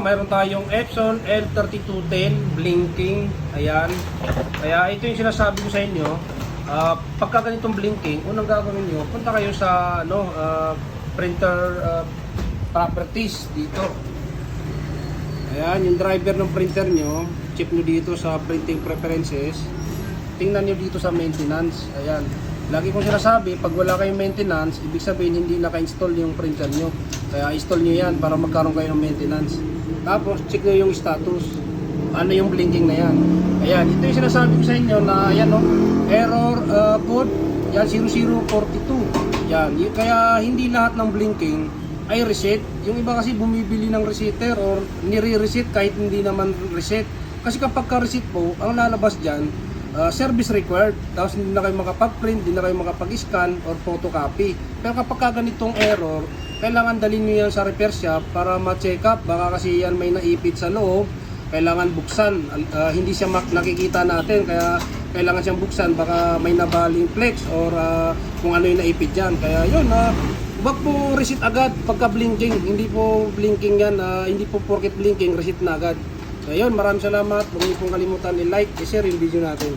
Mayroon tayong Epson L3210 blinking. Ayan. Kaya ito yung sinasabi ko sa inyo. Pagka ganitong blinking, unang gagawin nyo, punta kayo sa printer properties dito. Ayan, yung driver ng printer nyo, check nyo dito sa printing preferences. Tingnan nyo dito sa maintenance. Ayan. Lagi kong sinasabi, pag wala kayong maintenance, ibig sabihin hindi naka-install yung printer nyo. Kaya install nyo yan para magkaroon kayo ng maintenance. Tapos, check nyo yung status. Ano yung blinking na yan. Ayan, ito yung sinasabi ko sa inyo na, ayan, error code, yan, 0042. Yan, kaya hindi lahat ng blinking ay reset. Yung iba kasi bumibili ng resetter or nire-reset kahit hindi naman reset. Kasi kapag ka-reset po, ang lalabas dyan, service required, tapos hindi na kayo makapag-print, hindi na kayo makapag-scan or photocopy. Pero kapag ganitong error, kailangan dalhin nyo yan sa repair shop para ma-check up. Baka kasi yan may naipit sa loob, kailangan buksan. Hindi siya nakikita natin, kaya kailangan siyang buksan. Baka may nabaling flex or kung ano yung naipit dyan. Kaya yun, wag po reset agad pagka blinking. Hindi po blinking yan, hindi po porket blinking, reset na agad. So yun, maraming salamat. Huwag niyo pong kalimutan i-like, i-share yung video natin.